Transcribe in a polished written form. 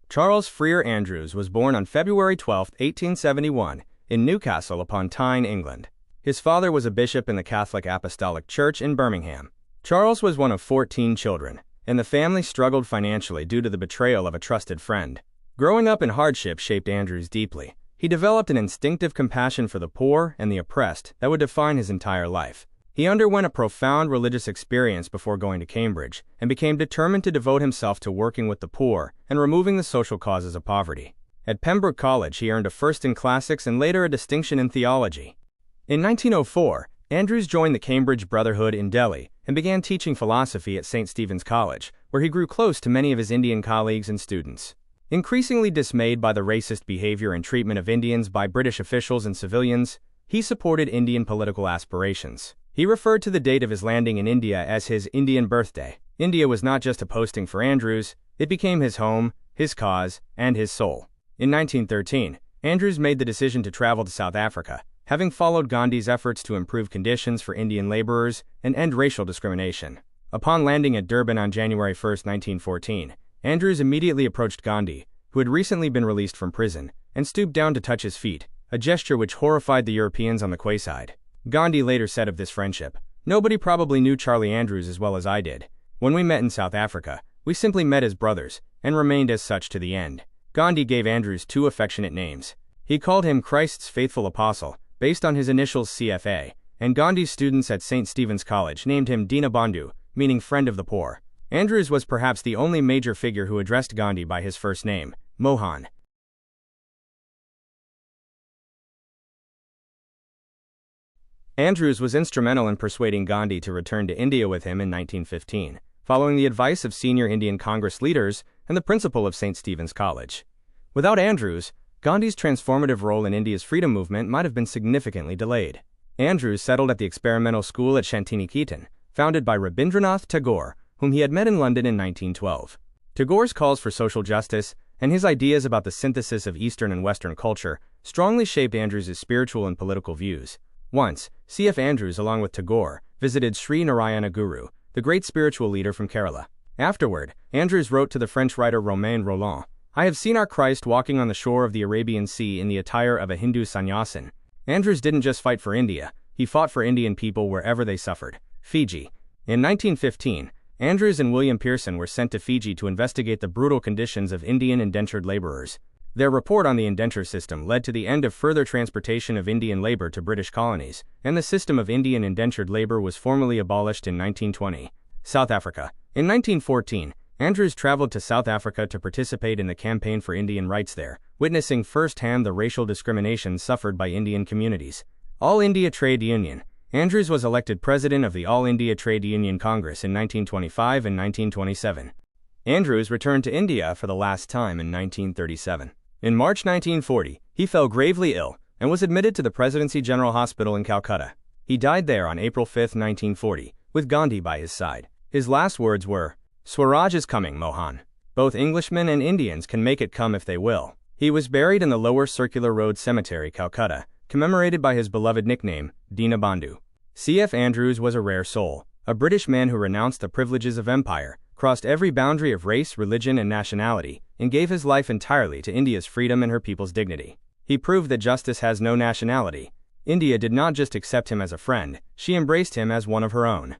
Charles Freer Andrews was born on February 12, 1871, in Newcastle upon Tyne, England. His father was a bishop in the Catholic Apostolic Church in Birmingham. Charles was one of 14 children, and the family struggled financially due to the betrayal of a trusted friend. Growing up in hardship shaped Andrews deeply. He developed an instinctive compassion for the poor and the oppressed that would define his entire life. He underwent a profound religious experience before going to Cambridge and became determined to devote himself to working with the poor and removing the social causes of poverty. At Pembroke College, he earned a first in classics and later a distinction in theology. In 1904, Andrews joined the Cambridge Brotherhood in Delhi and began teaching philosophy at St. Stephen's College, where he grew close to many of his Indian colleagues and students. Increasingly dismayed by the racist behavior and treatment of Indians by British officials and civilians, he supported Indian political aspirations. He referred to the date of his landing in India as his Indian birthday. India was not just a posting for Andrews, it became his home, his cause, and his soul. In 1913, Andrews made the decision to travel to South Africa, having followed Gandhi's efforts to improve conditions for Indian laborers and end racial discrimination. Upon landing at Durban on January 1, 1914, Andrews immediately approached Gandhi, who had recently been released from prison, and stooped down to touch his feet, a gesture which horrified the Europeans on the quayside. Gandhi later said of this friendship, "Nobody probably knew Charlie Andrews as well as I did. When we met in South Africa, we simply met as brothers, and remained as such to the end." Gandhi gave Andrews two affectionate names. He called him Christ's faithful apostle, based on his initials CFA, and Gandhi's students at St. Stephen's College named him Dinabandhu, meaning friend of the poor. Andrews was perhaps the only major figure who addressed Gandhi by his first name, Mohan. Andrews was instrumental in persuading Gandhi to return to India with him in 1915, following the advice of senior Indian Congress leaders and the principal of St. Stephen's College. Without Andrews, Gandhi's transformative role in India's freedom movement might have been significantly delayed. Andrews settled at the experimental school at Shantiniketan, founded by Rabindranath Tagore, whom he had met in London in 1912. Tagore's calls for social justice and his ideas about the synthesis of Eastern and Western culture strongly shaped Andrews's spiritual and political views. Once, C.F. Andrews, along with Tagore, visited Sri Narayana Guru, the great spiritual leader from Kerala. Afterward, Andrews wrote to the French writer Romain Rolland, "I have seen our Christ walking on the shore of the Arabian Sea in the attire of a Hindu sannyasin." Andrews didn't just fight for India, he fought for Indian people wherever they suffered. Fiji. In 1915, Andrews and William Pearson were sent to Fiji to investigate the brutal conditions of Indian indentured laborers. Their report on the indenture system led to the end of further transportation of Indian labor to British colonies, and the system of Indian indentured labor was formally abolished in 1920. South Africa. In 1914, Andrews traveled to South Africa to participate in the campaign for Indian rights there, witnessing firsthand the racial discrimination suffered by Indian communities. All India Trade Union. Andrews was elected president of the All India Trade Union Congress in 1925 and 1927. Andrews returned to India for the last time in 1937. In March 1940, he fell gravely ill and was admitted to the Presidency General Hospital in Calcutta. He died there on April 5, 1940, with Gandhi by his side. His last words were, "Swaraj is coming, Mohan. Both Englishmen and Indians can make it come if they will." He was buried in the Lower Circular Road Cemetery, Calcutta, commemorated by his beloved nickname, Dinabandhu. C.F. Andrews was a rare soul, a British man who renounced the privileges of empire, crossed every boundary of race, religion, and nationality, and gave his life entirely to India's freedom and her people's dignity. He proved that justice has no nationality. India did not just accept him as a friend, she embraced him as one of her own.